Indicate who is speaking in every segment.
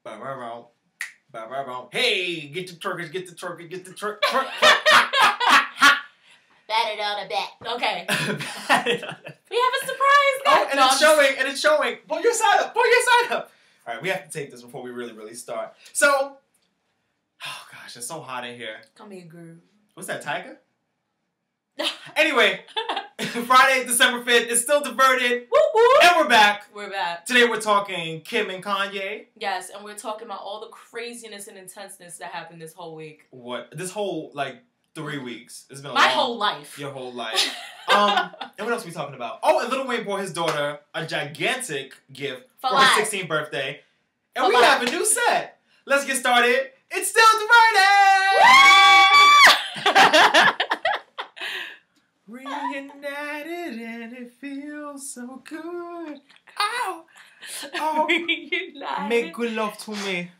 Speaker 1: Ba-ba-bow. Ba-ba-bow. Hey, get the turkey, get the turkey, get the turkey.
Speaker 2: Bat it on the back. Okay.
Speaker 1: Bat it on the-
Speaker 2: We have a surprise.
Speaker 1: Oh, and it's showing, and it's showing. Pull your side up, pull your side up. All right, we have to take this before we really start. So, oh gosh, it's so hot in here.
Speaker 2: Call me a guru.
Speaker 1: What's that, tiger? Anyway, Friday, December 5th, it's Still Diverted.
Speaker 2: Woo woo.
Speaker 1: And we're back.
Speaker 2: We're back.
Speaker 1: Today we're talking Kim and Kanye.
Speaker 2: Yes, and we're talking about all the craziness and intenseness that happened this whole week.
Speaker 1: What? This whole, 3 weeks. It's been a
Speaker 2: My
Speaker 1: long,
Speaker 2: whole life.
Speaker 1: Your whole life. And what else are we talking about? Oh, and Lil Wayne bought his daughter a gigantic gift for her 16th birthday. And we have a new set. Let's get started. It's Still Diverted! Reunited and it feels so good. Ow! Oh,
Speaker 2: Reunited.
Speaker 1: make good love to me.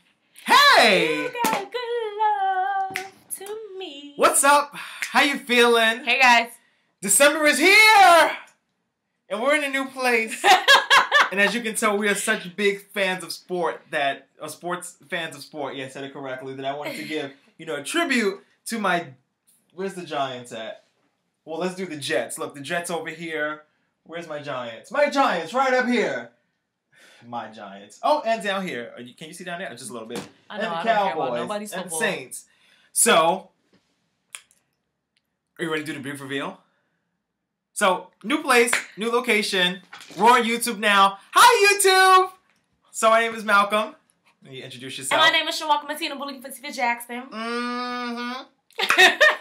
Speaker 1: Hey!
Speaker 2: You got good love to me.
Speaker 1: What's up? How you feeling?
Speaker 2: Hey guys.
Speaker 1: December is here! And we're in a new place. And as you can tell, we are such big fans of sport that, fans of sport, yeah, I said it correctly, that I wanted to give, a tribute to my, where's the Giants at? Well, let's do the Jets. Look, the Jets over here. Where's my Giants? My Giants, right up here. My Giants. Oh, and down here. Can you see down there? Just a little bit.
Speaker 2: I know,
Speaker 1: and the
Speaker 2: I don't care
Speaker 1: Cowboys
Speaker 2: about nobody's
Speaker 1: and the
Speaker 2: football.
Speaker 1: Saints. So, are you ready to do the big reveal? So, new place, new location. We're on YouTube now. Hi, YouTube! So, my name is Malcolm. You introduce yourself.
Speaker 2: And my name is Shawaka Martina Bullock for Jackson.
Speaker 1: Mm-hmm.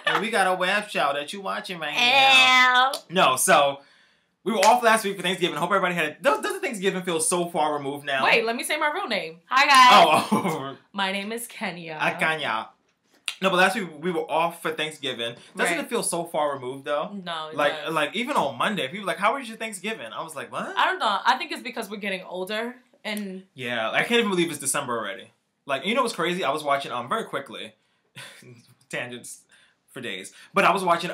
Speaker 1: And we got a web show that you're watching right now. No, so, we were off last week for Thanksgiving. Hope everybody had it. Doesn't Thanksgiving feel so far removed now?
Speaker 2: Wait, let me say my real name. Hi, guys.
Speaker 1: Oh.
Speaker 2: My name is Kenya.
Speaker 1: Kanye. No, but last week we were off for Thanksgiving. Doesn't it feel so far removed though?
Speaker 2: No, it
Speaker 1: like
Speaker 2: does.
Speaker 1: like even on Monday, people were like, "How was your Thanksgiving?" I was like, "What?"
Speaker 2: I don't know. I think it's because we're getting older and
Speaker 1: yeah, I can't even believe it's December already. Like, you know what's crazy? I was watching very quickly, tangents for days, but I was watching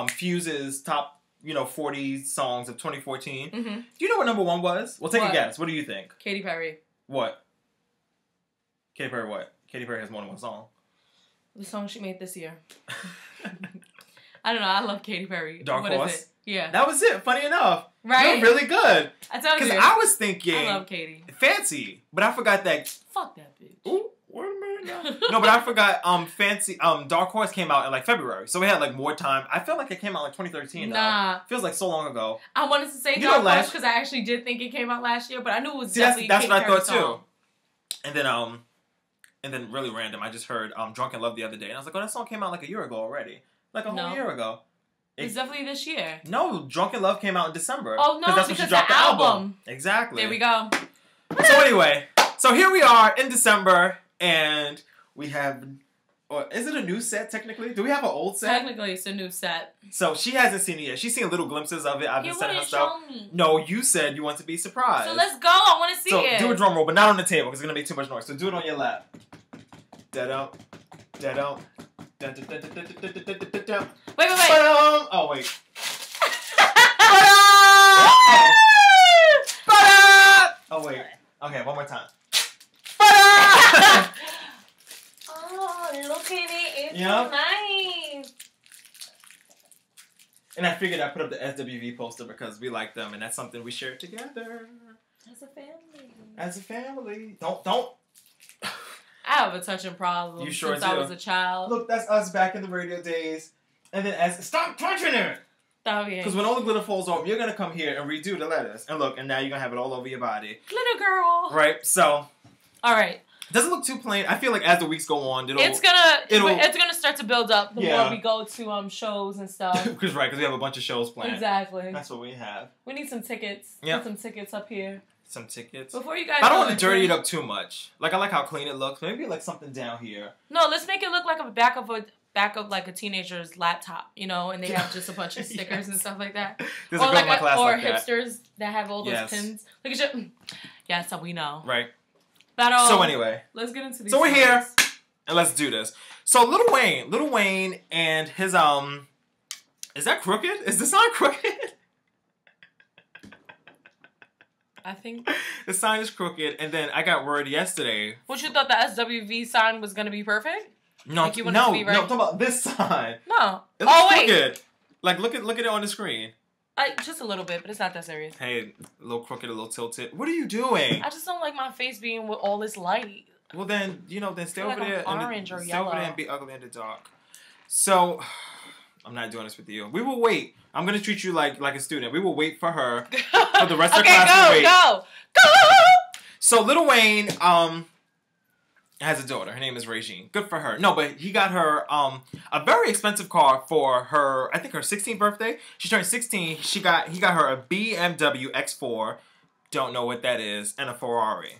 Speaker 1: Fuse's top 40 songs of 2014.
Speaker 2: Mm-hmm.
Speaker 1: Do you know what number one was? Well, take a guess. What do you think?
Speaker 2: Katy Perry.
Speaker 1: What? Katy Perry what? Katy Perry has more than one song.
Speaker 2: The song she made this year. I don't know. I love Katy Perry.
Speaker 1: Dark
Speaker 2: What
Speaker 1: Horse?
Speaker 2: is it? Yeah.
Speaker 1: That was it. Funny enough.
Speaker 2: Right?
Speaker 1: You're really good.
Speaker 2: I told you.
Speaker 1: Because I was thinking...
Speaker 2: I love Katy.
Speaker 1: Fancy. But I forgot that...
Speaker 2: Fuck that bitch.
Speaker 1: Ooh, wait a minute now. No, but I forgot Fancy... Dark Horse came out in February. So we had more time. I felt like it came out 2013
Speaker 2: Nah.
Speaker 1: Feels like so long ago.
Speaker 2: I wanted to say Dark Horse because I actually did think it came out last year. But I knew it was definitely
Speaker 1: that's what I thought
Speaker 2: song.
Speaker 1: too. And then really random, I just heard Drunk in Love the other day. And I was like, oh, that song came out a year ago already. A whole year ago.
Speaker 2: It's definitely this year.
Speaker 1: No, Drunk in Love came out in December.
Speaker 2: Oh, no,
Speaker 1: that's when she dropped the album. Exactly.
Speaker 2: There we go.
Speaker 1: So anyway, so here we are in December, and we have... Or is it a new set, technically? Do we have an old set?
Speaker 2: Technically, it's a new set.
Speaker 1: So she hasn't seen it yet. She's seen little glimpses of it. I've been sending her stuff.
Speaker 2: Show me.
Speaker 1: No, you said you want to be surprised.
Speaker 2: So let's go. I want to see it.
Speaker 1: So do a drum roll, but not on the table because it's going to make too much noise. So do it on your lap. Da-dum. Da-dum. Da-da-da-da-da-da-da-da-da.
Speaker 2: Wait.
Speaker 1: Oh, wait. Oh, wait. Okay, one more time.
Speaker 2: Oh, look at it. It's
Speaker 1: Yeah.
Speaker 2: so nice.
Speaker 1: And I figured I'd put up the SWV poster because we like them and that's something we share together.
Speaker 2: As a family.
Speaker 1: As a family. Don't.
Speaker 2: I have a touching problem
Speaker 1: You sure
Speaker 2: since
Speaker 1: do.
Speaker 2: I was a child.
Speaker 1: Look, that's us back in the radio days. And then stop touching it!
Speaker 2: Oh, yeah.
Speaker 1: Because when all the glitter falls off, you're going to come here and redo the letters. And look, and now you're going to have it all over your body.
Speaker 2: Glitter girl.
Speaker 1: Right, so.
Speaker 2: All right.
Speaker 1: Doesn't look too plain. I feel like as the weeks go on,
Speaker 2: it's gonna start to build up the more we go to shows and stuff.
Speaker 1: Because we have a bunch of shows planned.
Speaker 2: Exactly.
Speaker 1: That's what we have.
Speaker 2: We need some tickets.
Speaker 1: Yep.
Speaker 2: Put some tickets up here.
Speaker 1: Some tickets.
Speaker 2: Before you guys.
Speaker 1: But I don't want to dirty it up too much. I like how clean it looks. Maybe something down here.
Speaker 2: No, let's make it look like a back of a teenager's laptop, and they have just a bunch of stickers and stuff like that.
Speaker 1: There's a girl in my class like that.
Speaker 2: Hipsters that have all those pins. Look at you. Yes, we know.
Speaker 1: Right.
Speaker 2: But,
Speaker 1: so anyway.
Speaker 2: Let's get into these.
Speaker 1: So we're here, and let's do this. So Lil Wayne and his, is that crooked? Is the sign crooked?
Speaker 2: I think
Speaker 1: the sign is crooked, and then I got word yesterday.
Speaker 2: What, you thought the SWV sign was gonna be perfect?
Speaker 1: No,
Speaker 2: like you want it to be right?
Speaker 1: No, I'm talking about this sign.
Speaker 2: No.
Speaker 1: It looks
Speaker 2: wait.
Speaker 1: crooked. Like, look at it on the screen.
Speaker 2: Just a little bit, but it's not that serious.
Speaker 1: Hey, a little crooked, a little tilted. What are you doing?
Speaker 2: I just don't like my face being with all this light.
Speaker 1: Well, then, then stay over there.
Speaker 2: Orange or
Speaker 1: stay
Speaker 2: yellow.
Speaker 1: over there and be ugly in the dark. So, I'm not doing this with you. We will wait. I'm going to treat you like a student. We will wait for her for the rest of the class.
Speaker 2: Okay, go!
Speaker 1: So, Lil Wayne, has a daughter. Her name is Regine. Good for her. No, but he got her a very expensive car for her, I think her 16th birthday. She turned 16. He got her a BMW X4. Don't know what that is. And a Ferrari.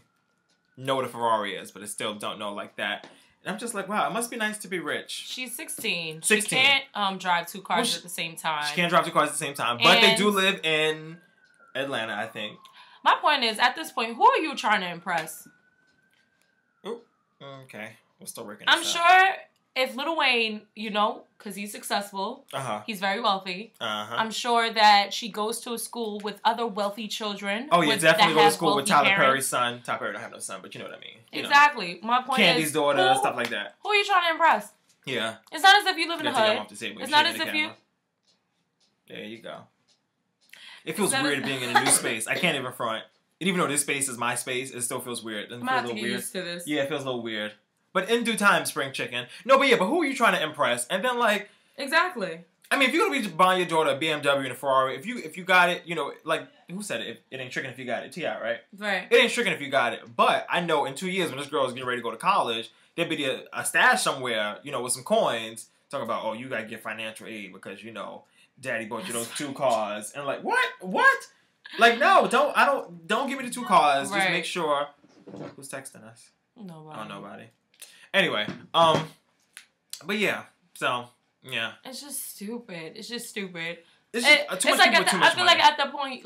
Speaker 1: Know what a Ferrari is, but I still don't know like that. And I'm just like, wow, it must be nice to be rich.
Speaker 2: She's 16.
Speaker 1: 16.
Speaker 2: She can't drive two cars at the same time.
Speaker 1: She can't drive two cars at the same time. But they do live in Atlanta, I think.
Speaker 2: My point is, at this point, who are you trying to impress?
Speaker 1: Okay, we're still working.
Speaker 2: I'm sure if Lil Wayne, because he's successful, he's very wealthy. I'm sure that she goes to a school with other wealthy children.
Speaker 1: Oh, yeah, definitely go to school with Tyler Perry's son. Tyler Perry don't have no son, but you know what I mean.
Speaker 2: Exactly. My point is,
Speaker 1: Candy's daughter, stuff like that.
Speaker 2: Who are you trying to impress?
Speaker 1: Yeah.
Speaker 2: It's not as if you live in the hood. It's not as if you.
Speaker 1: There you go. It feels weird being in a new space. I can't even front. And even though this space is my space, it still feels weird. It feels a little weird.
Speaker 2: Used to this.
Speaker 1: Yeah, it feels a little weird. But in due time, spring chicken. No, but who are you trying to impress? And then
Speaker 2: exactly.
Speaker 1: I mean, if you're gonna be buying your daughter a BMW and a Ferrari, if you got it, who said it? It ain't tricking if you got it. T.I., right?
Speaker 2: Right.
Speaker 1: It ain't tricking if you got it. But I know in 2 years when this girl is getting ready to go to college, there'd be a stash somewhere, with some coins. Talking about, oh, you gotta get financial aid because daddy bought you those 2 cars. And what? Like, no, don't give me the 2 cars. Right. Just make sure. Who's texting us?
Speaker 2: Nobody.
Speaker 1: Oh, nobody. Anyway, but yeah, so yeah.
Speaker 2: It's just stupid. It's just stupid.
Speaker 1: It's just too much
Speaker 2: like
Speaker 1: people, too much
Speaker 2: I feel
Speaker 1: money.
Speaker 2: like at the point,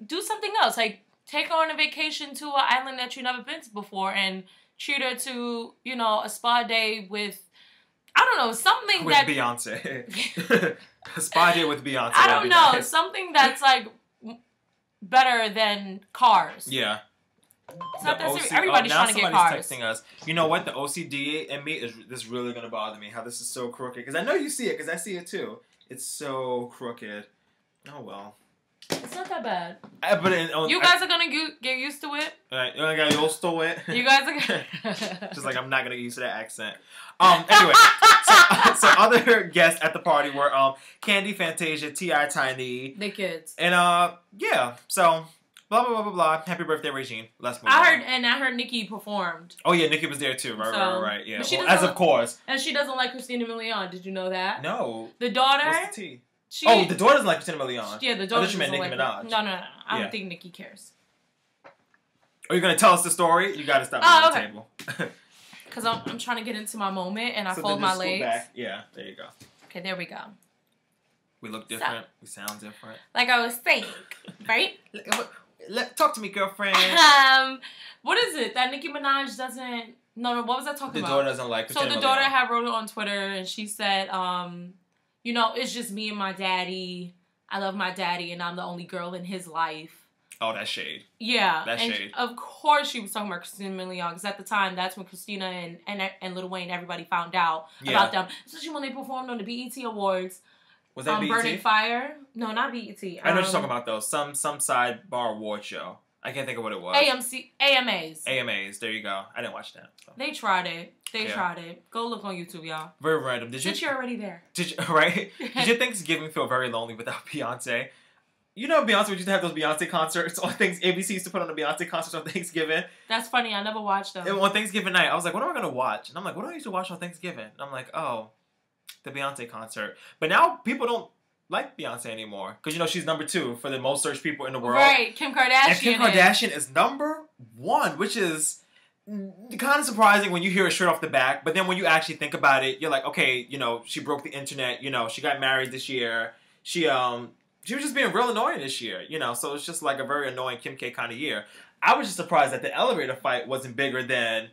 Speaker 2: do something else. Take her on a vacation to an island that you never been to before and treat her to, a spa day with, I don't know, something
Speaker 1: with
Speaker 2: that...
Speaker 1: Beyonce. A spa day with Beyonce.
Speaker 2: I don't know. Nice. Something that's, better than cars.
Speaker 1: Yeah.
Speaker 2: It's not that serious. Everybody's trying to get cars.
Speaker 1: Somebody's texting us. You know what? The OCD in me is this really going to bother me. How this is so crooked. Because I know you see it. Because I see it too. It's so crooked. Oh, well.
Speaker 2: It's not that bad.
Speaker 1: You
Speaker 2: guys are going to get used to it.
Speaker 1: Right. You got used to it.
Speaker 2: You guys are going to...
Speaker 1: Just like I'm not going to get used to that accent. Anyway. So other guests at the party were Candy, Fantasia, T.I., Tiny.
Speaker 2: The kids.
Speaker 1: And yeah. So... Blah, blah, blah, blah, blah. Happy birthday, Regine. Let's move on.
Speaker 2: I heard Nicki performed.
Speaker 1: Oh, yeah, Nicki was there, too. Right. Yeah.
Speaker 2: Well,
Speaker 1: as of course.
Speaker 2: And she doesn't like Christina Milian. Did you know that?
Speaker 1: No.
Speaker 2: The daughter...
Speaker 1: What's the tea? The daughter doesn't like Christina Milian.
Speaker 2: Yeah, the daughter
Speaker 1: doesn't like Nicki Minaj.
Speaker 2: No. I don't think Nicki cares.
Speaker 1: Are you going to tell us the story? You got to stop at the table.
Speaker 2: Because I'm trying to get into my moment, and I fold my legs.
Speaker 1: Back. Yeah, there you go.
Speaker 2: Okay, there we go.
Speaker 1: We look different. We sound different.
Speaker 2: Like I was saying, right?
Speaker 1: Talk to me, girlfriend.
Speaker 2: What is it that Nicki Minaj doesn't... No, what was I talking about?
Speaker 1: The daughter doesn't like Christina
Speaker 2: So the daughter had wrote it on Twitter, and she said, it's just me and my daddy. I love my daddy, and I'm the only girl in his life.
Speaker 1: Oh, that's shade.
Speaker 2: Yeah.
Speaker 1: That's shade.
Speaker 2: Of course she was talking about Christina Milian, because at the time, that's when Christina and Lil Wayne, everybody found out about them. Especially when they performed on the BET Awards.
Speaker 1: Was that BET?
Speaker 2: Burning Fire? No, not BET.
Speaker 1: I know what you're talking about, though. Some sidebar award show. I can't think of what it was. AMAs. There you go. I didn't watch that. So.
Speaker 2: They tried it. Tried it. Go look on YouTube, y'all.
Speaker 1: Very random.
Speaker 2: Since you're already there.
Speaker 1: Right? Did your Thanksgiving feel very lonely without Beyonce? You know Beyonce used to have those Beyonce concerts on things. ABC used to put on the Beyonce concerts on Thanksgiving.
Speaker 2: That's funny. I never watched them.
Speaker 1: And on Thanksgiving night, I was like, what am I going to watch? And I'm like, what do I used to watch on Thanksgiving? And I'm like, oh, the Beyonce concert. But now people don't like Beyonce anymore. Because, she's number 2 for the most searched people in the world.
Speaker 2: Right. Kim Kardashian.
Speaker 1: And Kim Kardashian is number 1, which is kind of surprising when you hear it straight off the back. But then when you actually think about it, you're like, okay, she broke the internet. She got married this year. She was just being real annoying this year, so it's just like a very annoying Kim K kind of year. I was just surprised that the elevator fight wasn't bigger than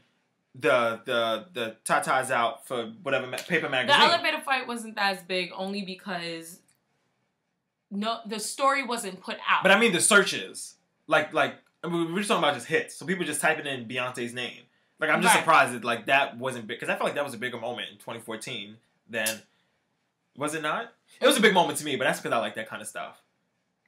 Speaker 1: the tatas out for whatever paper magazine.
Speaker 2: The elevator fight wasn't as big only because the story wasn't put out.
Speaker 1: But I mean the searches. Like I mean, we're just talking about just hits. So people just typing in Beyonce's name. Like, I'm just
Speaker 2: Right.
Speaker 1: surprised that, like, that wasn't big. Because I feel like that was a bigger moment in 2014 than... Was it not? It was a big moment to me, but that's because I like that kind of stuff.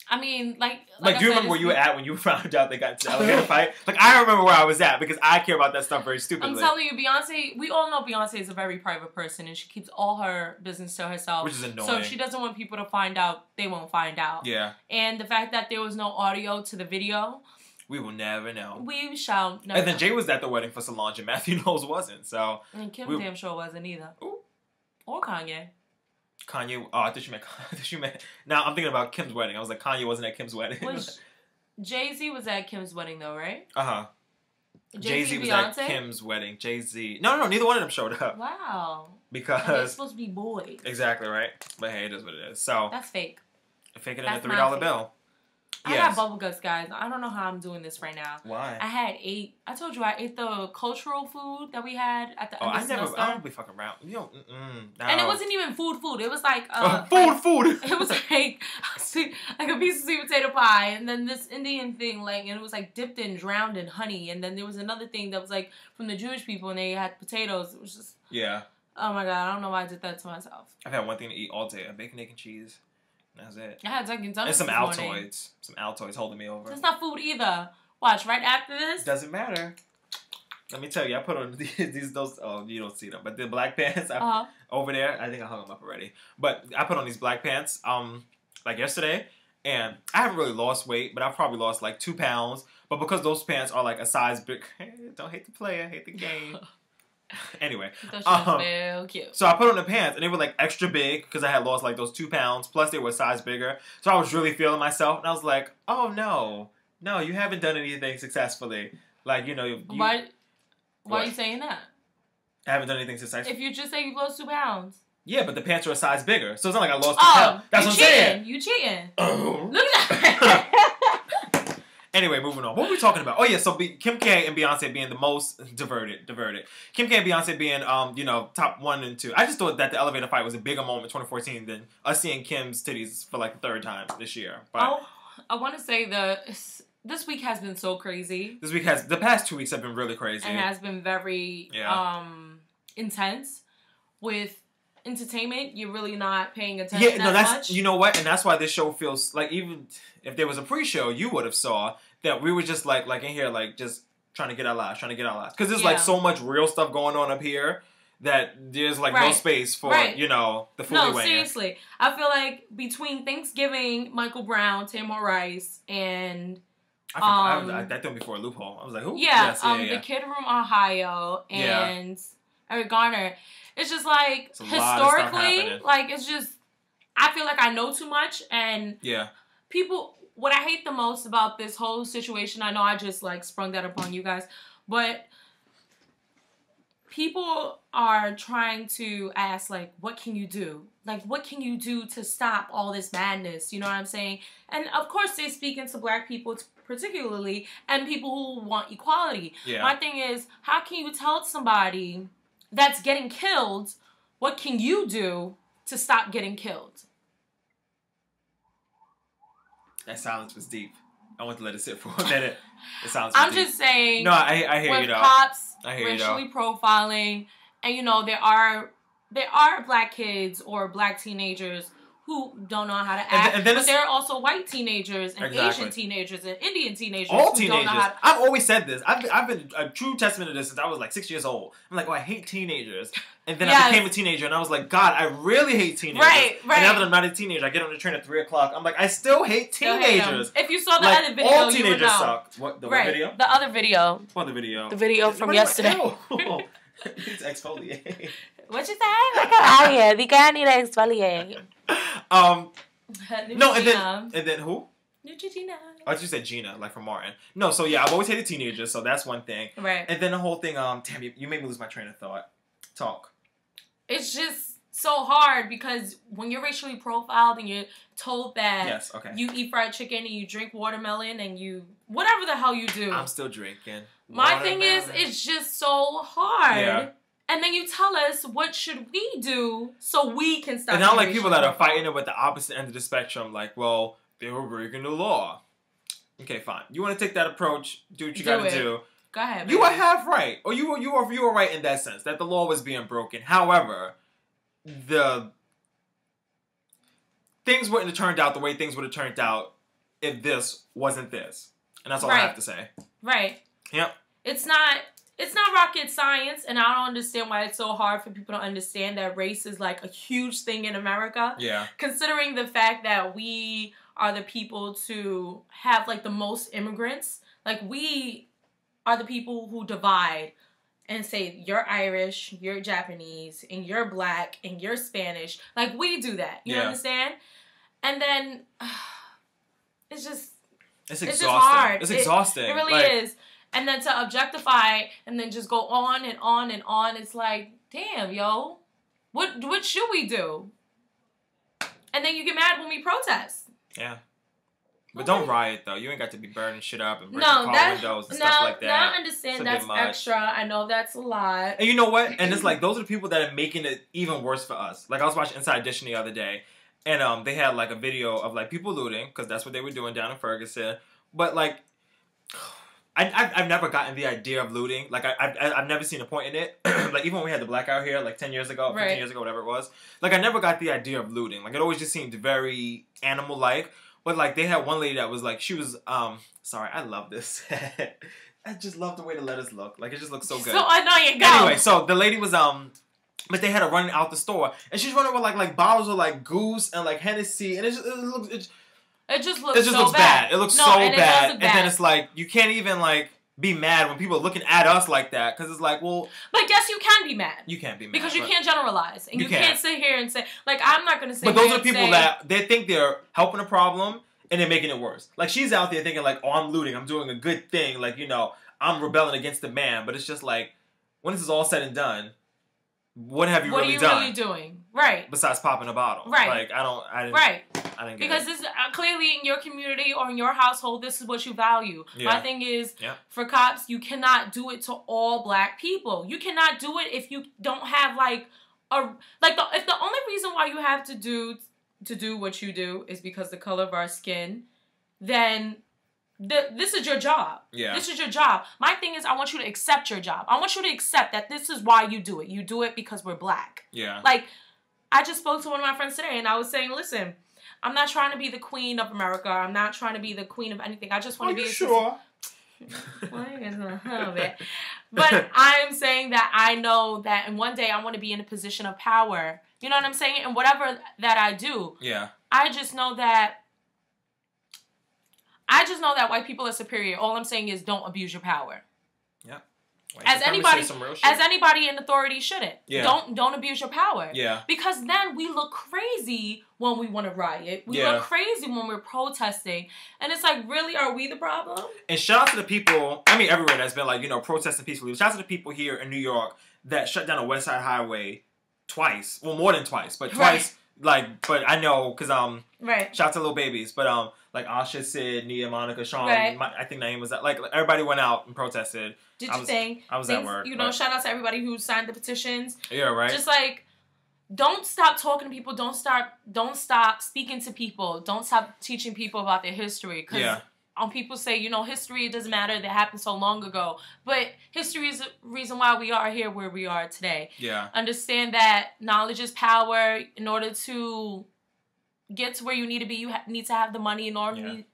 Speaker 2: I mean, like
Speaker 1: do you remember where you were at when you found out they got into the elevator fight? Like, I remember where I was at because I care about that stuff very stupidly.
Speaker 2: I'm telling you, Beyonce, we all know Beyonce is a very private person and she keeps all her business to herself.
Speaker 1: Which is annoying.
Speaker 2: So if she doesn't want people to find out, they won't find out.
Speaker 1: Yeah.
Speaker 2: And the fact that there was no audio to the video...
Speaker 1: We will never know.
Speaker 2: We shall never
Speaker 1: And then
Speaker 2: know.
Speaker 1: Jay was at the wedding for Solange and Matthew Knowles wasn't, so...
Speaker 2: And Kim damn sure wasn't either.
Speaker 1: Ooh.
Speaker 2: Or Kanye.
Speaker 1: Kanye... Oh, I thought you meant... Now, I'm thinking about Kim's wedding. I was like, Kanye wasn't at Kim's wedding.
Speaker 2: Jay-Z was at Kim's wedding, though, right?
Speaker 1: Uh-huh. Jay-Z was
Speaker 2: Beyonce?
Speaker 1: at Kim's wedding. Jay-Z... No, neither one of them showed up.
Speaker 2: Wow.
Speaker 1: Because...
Speaker 2: And they're supposed to be boys.
Speaker 1: Exactly, right? But hey, it is what it is. So...
Speaker 2: That's fake.
Speaker 1: Fake it in
Speaker 2: That's
Speaker 1: a
Speaker 2: not
Speaker 1: $3
Speaker 2: fake.
Speaker 1: bill.
Speaker 2: I got bubble guts, guys. I don't know how I'm doing this right now.
Speaker 1: Why?
Speaker 2: I told you I ate the cultural food that we had at the end of the semester.
Speaker 1: I don't be fucking around. You don't, no.
Speaker 2: And it wasn't even food. It was like...
Speaker 1: food!
Speaker 2: It was like a piece of sweet potato pie, and then this Indian thing, like, and it was like dipped in, drowned in honey, and then there was another thing that was like from the Jewish people, and they had potatoes. It was just...
Speaker 1: Yeah.
Speaker 2: Oh my God, I don't know why I did that to myself.
Speaker 1: I've had one thing to eat all day. A bacon, egg, and cheese. That's it.
Speaker 2: I had Dunkin' Donuts
Speaker 1: and some
Speaker 2: this morning.
Speaker 1: Altoids. Some Altoids holding me over.
Speaker 2: That's not food either. Watch, right after this.
Speaker 1: Doesn't matter. Let me tell you, I put on those. Oh, you don't see them, but the black pants over there. I think I hung them up already. But I put on these black pants, like yesterday, and I haven't really lost weight, but I've probably lost like 2 pounds. But because those pants are like a size big, don't hate the player, hate the game. Anyway,
Speaker 2: That shit was real cute.
Speaker 1: So I put on the pants, and they were like extra big because I had lost like those 2 pounds. Plus, they were a size bigger, so I was really feeling myself, and I was like, "Oh no, you haven't done anything successfully. Like, you know,
Speaker 2: Why are you saying that?
Speaker 1: I haven't done anything successful.
Speaker 2: If you just say you lost 2 pounds.
Speaker 1: Yeah, but the pants are a size bigger, so it's not like I lost 2 pounds. That's what I'm saying.
Speaker 2: You cheating.
Speaker 1: Oh.
Speaker 2: Look at that.
Speaker 1: Anyway, moving on. What were we talking about? Oh yeah, so Kim K and Beyonce being the most diverted. Kim K and Beyonce being top 1 and 2. I just thought that the elevator fight was a bigger moment in 2014 than us seeing Kim's titties for like the 3rd time this year. But
Speaker 2: I want to say this week has been so crazy.
Speaker 1: The past 2 weeks have been really crazy.
Speaker 2: And has been very intense with entertainment. You're really not paying attention much.
Speaker 1: You know what? And that's why this show feels like, even if there was a pre-show, you would have saw that we were just like in here, like just trying to get our lives. Because there's like so much real stuff going on up here that there's like no space for, the fully weighing.
Speaker 2: No, seriously. I feel like between Thanksgiving, Michael Brown, Tamar Rice, and...
Speaker 1: that threw me for a loophole. I was like, who?
Speaker 2: Yeah, the Kid from Ohio and Eric Garner. It's just like, historically, like, it's just, I feel like I know too much, and people, what I hate the most about this whole situation, I know I just, like, sprung that upon you guys, but people are trying to ask, like, what can you do? Like, what can you do to stop all this madness? You know what I'm saying? And, of course, they speak into black people particularly, and people who want equality.
Speaker 1: Yeah.
Speaker 2: My thing is, how can you tell somebody that's getting killed, what can you do to stop getting killed?
Speaker 1: That silence was deep. I want to let it sit for a minute. The silence was
Speaker 2: I'm
Speaker 1: deep.
Speaker 2: just saying.
Speaker 1: No, I hear you though.
Speaker 2: Cops
Speaker 1: I hear you though.
Speaker 2: Racially profiling, and there are black kids or black teenagers who don't know how to act, but there are also white teenagers and Asian teenagers and Indian teenagers
Speaker 1: All
Speaker 2: who
Speaker 1: teenagers.
Speaker 2: don't know how to...
Speaker 1: I've always said this. I've been a true testament to this since I was like 6 years old. I'm like, I hate teenagers. And then I became a teenager, and I was like, God, I really hate teenagers.
Speaker 2: Right.
Speaker 1: And now that I'm not a teenager, I get on the train at 3 o'clock. I'm like, I still hate teenagers.
Speaker 2: If you saw the other video,
Speaker 1: all
Speaker 2: you
Speaker 1: teenagers
Speaker 2: would know.
Speaker 1: suck. What, the video?
Speaker 2: The other video.
Speaker 1: What, the video?
Speaker 2: The video from yesterday.
Speaker 1: It's exfoliate.
Speaker 2: What you say? Look out here. The guy need to exfoliate.
Speaker 1: No, and then who?
Speaker 2: Neutrogena.
Speaker 1: Oh, you said Gina, like from Martin. No, so yeah, I've always hated teenagers, so that's one thing.
Speaker 2: Right.
Speaker 1: And then the whole thing, damn, you made me lose my train of thought. Talk.
Speaker 2: It's just so hard because when you're racially profiled and you're told that you eat fried chicken and you drink watermelon and you whatever the hell you do.
Speaker 1: I'm still drinking.
Speaker 2: My thing is, it's just so hard. Yeah. And then you tell us what should we do so we can stop.
Speaker 1: And not like people that are fighting it with the opposite end of the spectrum, like, well, they were breaking the law. Okay, fine. You want to take that approach, do what you got to do.
Speaker 2: Go ahead, baby.
Speaker 1: You were half right. Or you were right in that sense, that the law was being broken. However, the things wouldn't have turned out the way things would have turned out if this wasn't this. And that's all I have to say.
Speaker 2: Right.
Speaker 1: Yep.
Speaker 2: It's not rocket science, and I don't understand why it's so hard for people to understand that race is like a huge thing in America.
Speaker 1: Yeah.
Speaker 2: Considering the fact that we are the people to have like the most immigrants. Like we are the people who divide and say you're Irish, you're Japanese, and you're black, and you're Spanish. Like we do that. You understand? And then it's exhausting. Just hard.
Speaker 1: It's exhausting.
Speaker 2: It really is. And then to objectify and then just go on and on and on, it's like, damn, yo, what should we do? And then you get mad when we protest.
Speaker 1: Yeah. But don't riot, though. You ain't got to be burning shit up and breaking car windows and stuff like that.
Speaker 2: No, I understand that's extra. I know that's a lot.
Speaker 1: And you know what? And it's like, those are the people that are making it even worse for us. Like, I was watching Inside Edition the other day, and they had, like, a video of, like, people looting, because that's what they were doing down in Ferguson. But, like, I've never gotten the idea of looting. Like, I've never seen a point in it. Like, even when we had the blackout here, like, 10 years ago, 15 years ago, whatever it was. Like, I never got the idea of looting. Like, it always just seemed very animal-like. But, like, they had one lady that was, like, she was, sorry, I love this. I just love the way the letters look. Like, it just looks so good.
Speaker 2: So annoying, go.
Speaker 1: Anyway, so the lady was, but they had her running out the store. And she's running with, like bottles of, like, Goose and, like, Hennessy. And it just looks bad. It looks so bad. And then it's, like, you can't even, like, be mad when people are looking at us like that, because it's like, well...
Speaker 2: But yes, you can be mad.
Speaker 1: You can't be mad.
Speaker 2: Because you can't generalize. And you can't sit here and say... Like, I'm not going to say...
Speaker 1: But those are people that, they think they're helping a problem, and they're making it worse. Like, she's out there thinking, like, oh, I'm looting, I'm doing a good thing, like, you know, I'm rebelling against the man. But it's just like, when this is all said and done, what have you really done?
Speaker 2: What are you really doing? Right.
Speaker 1: Besides popping a bottle.
Speaker 2: Right.
Speaker 1: Like, I didn't get
Speaker 2: because this clearly in your community or in your household, this is what you value. Yeah. My thing is, for cops, you cannot do it to all black people. You cannot do it if you don't have like if the only reason why you have to do what you do is because the color of our skin, then this is your job. Yeah. This is your job. My thing is, I want you to accept your job. I want you to accept that this is why you do it. You do it because we're black. Yeah. Like, I just spoke to one of my friends today, and I was saying, listen, I'm not trying to be the queen of America. I'm not trying to be the queen of anything. I just want to be... Are you sure? But I'm saying that I know that in one day I want to be in a position of power. You know what I'm saying? And whatever that I do, I just know that white people are superior. All I'm saying is don't abuse your power. Yeah. As anybody in authority shouldn't. Yeah. Don't abuse your power. Yeah. Because then we look crazy when we want to riot. We look crazy when we're protesting. And it's like, really, are we the problem?
Speaker 1: And shout out to the people, I mean everywhere that's been like, you know, protesting peacefully. Shout out to the people here in New York that shut down the West Side Highway twice. Well, more than twice, but twice. Like, but I know, because, shout out to Little Babies, but, like, Asha, Sid, Nia, Monica, Sean, I think Naeem was that. Like, everybody went out and protested.
Speaker 2: I was at work. You know, shout out to everybody who signed the petitions.
Speaker 1: Yeah, right.
Speaker 2: Just, like, don't stop talking to people. Don't stop speaking to people. Don't stop teaching people about their history. Because people say, you know, history doesn't matter. That happened so long ago. But history is the reason why we are here where we are today. Yeah. Understand that knowledge is power. In order to get to where you need to be, you need to have the money. In order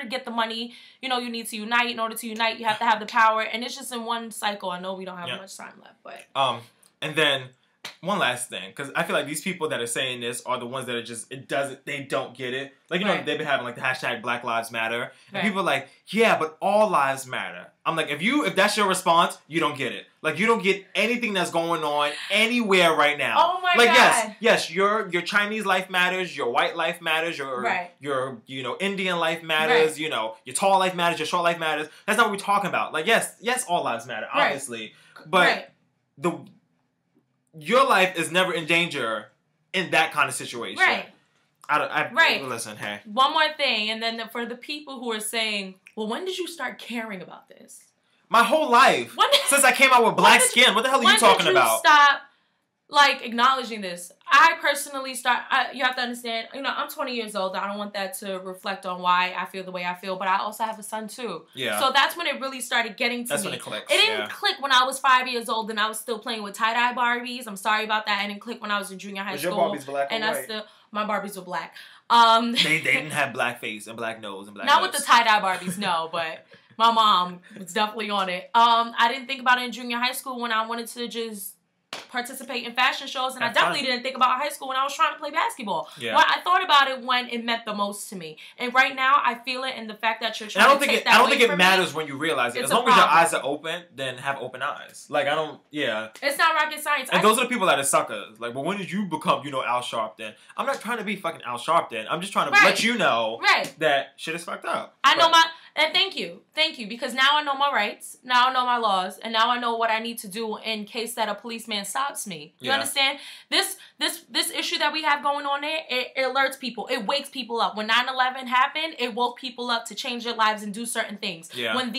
Speaker 2: to get the money, you know, you need to unite. In order to unite, you have to have the power. And it's just in one cycle. I know we don't have much time left, but...
Speaker 1: And then... one last thing, because I feel like these people that are saying this are the ones that are just, they don't get it. Like, you know, they've been having, like, the hashtag Black Lives Matter. And people are like, yeah, but all lives matter. I'm like, if that's your response, you don't get it. Like, you don't get anything that's going on anywhere right now.
Speaker 2: Oh, my God.
Speaker 1: Yes, your Chinese life matters, your white life matters, your you know, Indian life matters, you know, your tall life matters, your short life matters. That's not what we're talking about. Like, yes, all lives matter, obviously. But your life is never in danger in that kind of situation. Right. Listen, hey.
Speaker 2: One more thing, and then for the people who are saying, well, when did you start caring about this?
Speaker 1: My whole life. Since I came out with black skin. What the hell are you talking about?
Speaker 2: like, acknowledging this. I personally you have to understand, you know, I'm 20 years old. I don't want that to reflect on why I feel the way I feel, but I also have a son, too. Yeah. So that's when it really started getting to me.
Speaker 1: That's when it clicked.
Speaker 2: It didn't click when I was 5 years old and I was still playing with tie-dye Barbies. I'm sorry about that. It didn't click when I was in junior high school.
Speaker 1: Your Barbies black and white?
Speaker 2: My Barbies were black.
Speaker 1: They didn't have black face and black nose and black
Speaker 2: Not
Speaker 1: lips.
Speaker 2: with the tie-dye Barbies, no, but my mom was definitely on it. I didn't think about it in junior high school when I wanted to just participate in fashion shows, and I definitely didn't think about high school when I was trying to play basketball. Yeah. Well, I thought about it when it meant the most to me, and right now I feel it in the fact that you're trying to take that away from me. I don't think it
Speaker 1: matters when you realize it. As long as your eyes are open, then have open eyes. Like, I don't,
Speaker 2: It's not rocket science.
Speaker 1: And those are the people that are suckers. Like, well, when did you become, Al Sharpton? I'm not trying to be fucking Al Sharpton. I'm just trying to let you know that shit is fucked up.
Speaker 2: And thank you, because now I know my rights, now I know my laws, and now I know what I need to do in case that a policeman stops me. You understand? This issue that we have going on there, it alerts people, it wakes people up. When 9/11 happened, it woke people up to change their lives and do certain things. Yeah. When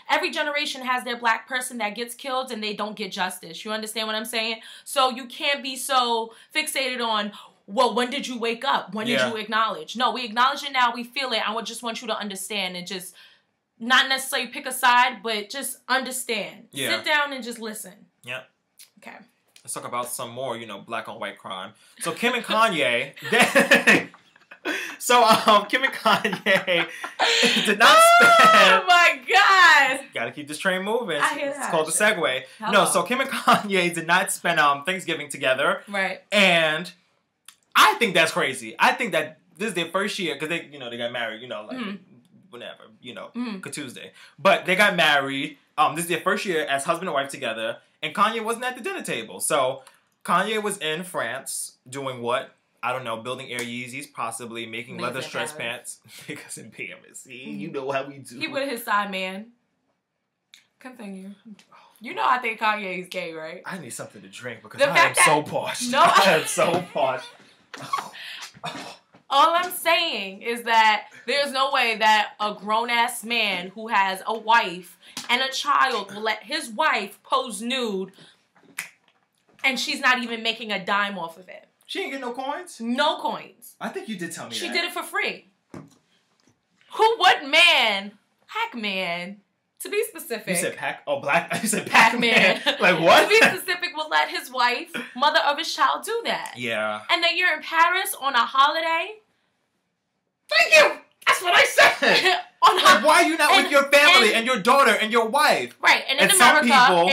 Speaker 2: every generation has their black person that gets killed and they don't get justice. You understand what I'm saying? So you can't be so fixated on, well, when did you wake up? When did you acknowledge? No, we acknowledge it now. We feel it. I just want you to understand and just not necessarily pick a side, but just understand. Yeah. Sit down and just listen.
Speaker 1: Yep.
Speaker 2: Okay.
Speaker 1: Let's talk about some more, black on white crime. So Kim and Kanye. Kim and Kanye did not spend.
Speaker 2: Oh my God!
Speaker 1: Gotta keep this train moving.
Speaker 2: I hear that.
Speaker 1: It's called the segue. Hello. No, so Kim and Kanye did not spend Thanksgiving together.
Speaker 2: Right.
Speaker 1: And I think that's crazy. I think that this is their first year because they got married. Whenever, Tuesday. But they got married. This is their first year as husband and wife together, and Kanye wasn't at the dinner table. So Kanye was in France doing what? I don't know, building Air Yeezys, possibly making leather stretch pants. Because in Paris, you know how we do.
Speaker 2: He with his side man. Continue. I think Kanye is gay, right?
Speaker 1: I need something to drink because I am so parched.
Speaker 2: No,
Speaker 1: I am so parched.
Speaker 2: All I'm saying is that there's no way that a grown-ass man who has a wife and a child will let his wife pose nude and she's not even making a dime off of it.
Speaker 1: She ain't getting no coins?
Speaker 2: No coins.
Speaker 1: I think you did tell me
Speaker 2: She did it for free. What man, hack man, to be specific.
Speaker 1: You said black? You said Pac-Man. Like what?
Speaker 2: To be specific, will let his wife, mother of his child, do that.
Speaker 1: Yeah.
Speaker 2: And then you're in Paris on a holiday.
Speaker 1: Thank you! That's what I said! Why are you not with your family and your daughter and your wife?
Speaker 2: Right, and in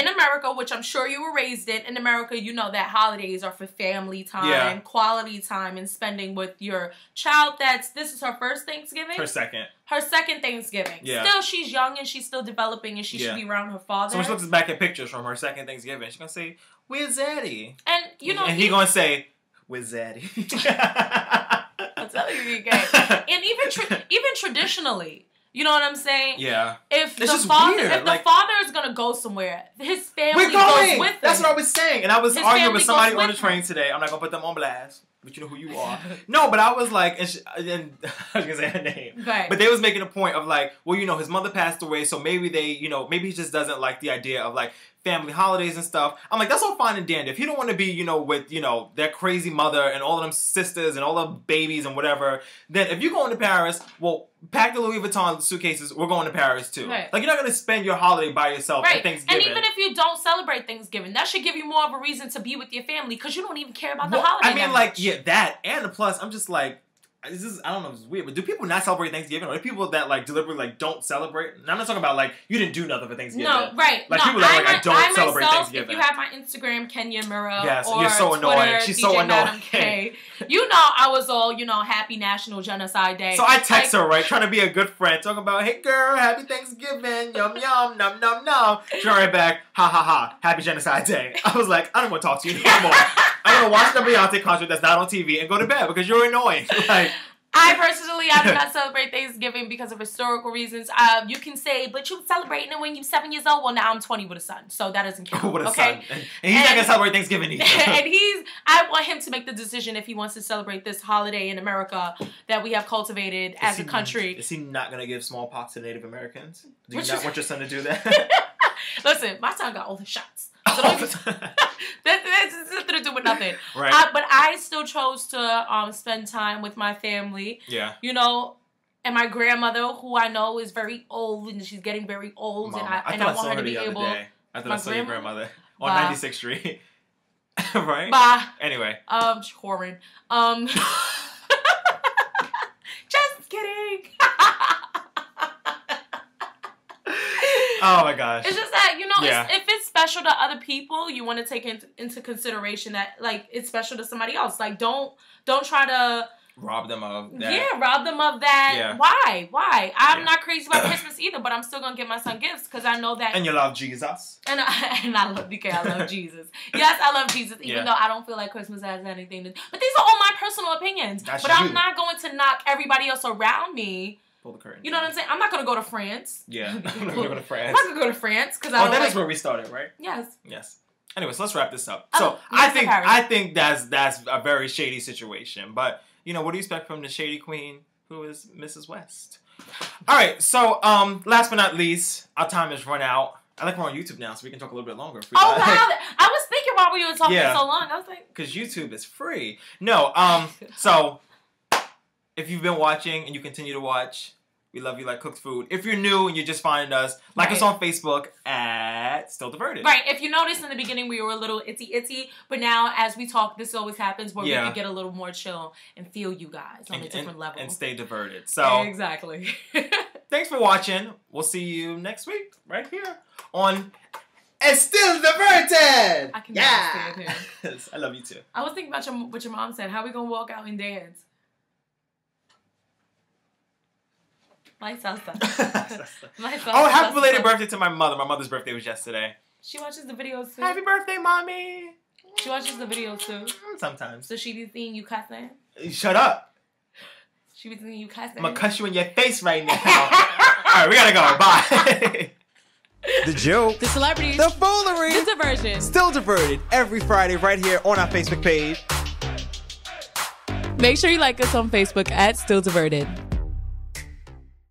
Speaker 2: America, which I'm sure you were raised in America, that holidays are for family time, quality time, and spending with your child. This is her first Thanksgiving?
Speaker 1: Her second.
Speaker 2: Her second Thanksgiving. Yeah. Still, she's young and she's still developing and she should be around her father.
Speaker 1: So when she looks back at pictures from her second Thanksgiving, she's going to say, where's Zaddy?
Speaker 2: And,
Speaker 1: And he's going to say, where's Zaddy?
Speaker 2: I'm telling you, gay. And even traditionally, you know what I'm saying?
Speaker 1: Yeah.
Speaker 2: If the father is gonna go somewhere, his family goes with him.
Speaker 1: That's what I was saying. And I was arguing with somebody on the train today. I'm not gonna put them on blast, but you know who you are. No, but I was like, and I was gonna say her name. Right. But they was making a point of like, well, his mother passed away, so maybe maybe he just doesn't like the idea of like family holidays and stuff. I'm like, that's all fine and dandy. If you don't want to be, with, their crazy mother and all of them sisters and all the babies and whatever, then if you're going to Paris, well, pack the Louis Vuitton suitcases, we're going to Paris too. Right. Like, you're not going to spend your holiday by yourself at Thanksgiving.
Speaker 2: And even if you don't celebrate Thanksgiving, that should give you more of a reason to be with your family because you don't even care about the holiday. I mean,
Speaker 1: that. And the plus, I'm just like, I don't know if it's weird, but do people not celebrate Thanksgiving? Or do people that like deliberately like don't celebrate? And I'm not talking about like you didn't do nothing for Thanksgiving.
Speaker 2: No, right.
Speaker 1: Like people that like I don't celebrate Thanksgiving.
Speaker 2: If you have my Instagram, Kenya Mirror,
Speaker 1: yes,
Speaker 2: or
Speaker 1: you're so annoying.
Speaker 2: Twitter,
Speaker 1: She's
Speaker 2: DJ
Speaker 1: so annoying.
Speaker 2: Madam K. I was all Happy National Genocide Day.
Speaker 1: So I text her trying to be a good friend, talking about, hey girl, Happy Thanksgiving, yum yum, num num num. She wrote back, ha ha ha, Happy Genocide Day. I was like, I don't want to talk to you anymore. I'm gonna watch the Beyonce concert that's not on TV and go to bed because you're annoying. Like.
Speaker 2: I do not celebrate Thanksgiving because of historical reasons. You can say, but you celebrating it when you're 7 years old. Well, now I'm 20 with a son, so that doesn't count.
Speaker 1: With a son. And he's not going to celebrate Thanksgiving either.
Speaker 2: And I want him to make the decision if he wants to celebrate this holiday in America that we have cultivated as a country.
Speaker 1: Is he not going to give smallpox to Native Americans? Do you not want your son to do that?
Speaker 2: Listen, my son got all the shots. That's nothing to do with nothing. Right. But I still chose to spend time with my family.
Speaker 1: Yeah.
Speaker 2: You know, and my grandmother, who I know is very old, and she's getting very old,
Speaker 1: Mama. and I want her to be able. I thought I saw your grandmother on 96th Street. Right?
Speaker 2: Bye.
Speaker 1: Anyway.
Speaker 2: Corin. Just kidding.
Speaker 1: Oh my gosh.
Speaker 2: It's just that, you know, if it's special to other people, you want to take into consideration that, like, it's special to somebody else. Like, don't try to
Speaker 1: rob them of that.
Speaker 2: Yeah, rob them of that. Yeah. Why? I'm not crazy about Christmas either, but I'm still going to get my son gifts because I know that.
Speaker 1: And you love Jesus.
Speaker 2: And I love DK. I love Jesus. Yes, I love Jesus, even though I don't feel like Christmas has anything to do. But these are all my personal opinions. I'm not going to knock everybody else around me.
Speaker 1: Pull the curtain.
Speaker 2: You know what I'm saying? I'm not going to go to France.
Speaker 1: Yeah, I'm not going to go to France.
Speaker 2: I'm not going to go to France because I don't
Speaker 1: that is where we started, right?
Speaker 2: Yes.
Speaker 1: Anyways, let's wrap this up. So I think that's a very shady situation. But you know, what do you expect from the shady queen who is Mrs. West? All right. So last but not least, our time has run out. I like we're on YouTube now, so we can talk a little bit longer. If we
Speaker 2: wow! I was thinking while we were talking so long. I was like,
Speaker 1: because YouTube is free. No. So if you've been watching and you continue to watch, we love you like cooked food. If you're new and you're just finding us, like us on Facebook at Still Diverted.
Speaker 2: Right. If you noticed in the beginning we were a little itsy, but now as we talk, this always happens where we can get a little more chill and feel you guys on a different level.
Speaker 1: And stay diverted. So
Speaker 2: exactly.
Speaker 1: Thanks for watching. We'll see you next week right here on Still Diverted.
Speaker 2: I can stand him.
Speaker 1: I love you too.
Speaker 2: I was thinking about what your mom said. How are we going to walk out and dance? My salsa.
Speaker 1: Oh, happy belated birthday to my mother. My mother's birthday was yesterday.
Speaker 2: She watches the videos too.
Speaker 1: Happy birthday, mommy.
Speaker 2: She watches the videos too.
Speaker 1: Sometimes.
Speaker 2: So she be seeing you cussing?
Speaker 1: Shut up.
Speaker 2: She be seeing you cussing?
Speaker 1: I'm going to cuss you in your face right now. Alright, we gotta go. Bye. The joke.
Speaker 2: The celebrities.
Speaker 1: The foolery.
Speaker 2: The diversion.
Speaker 1: Still Diverted every Friday right here on our Facebook page.
Speaker 2: Make sure you like us on Facebook at Still Diverted.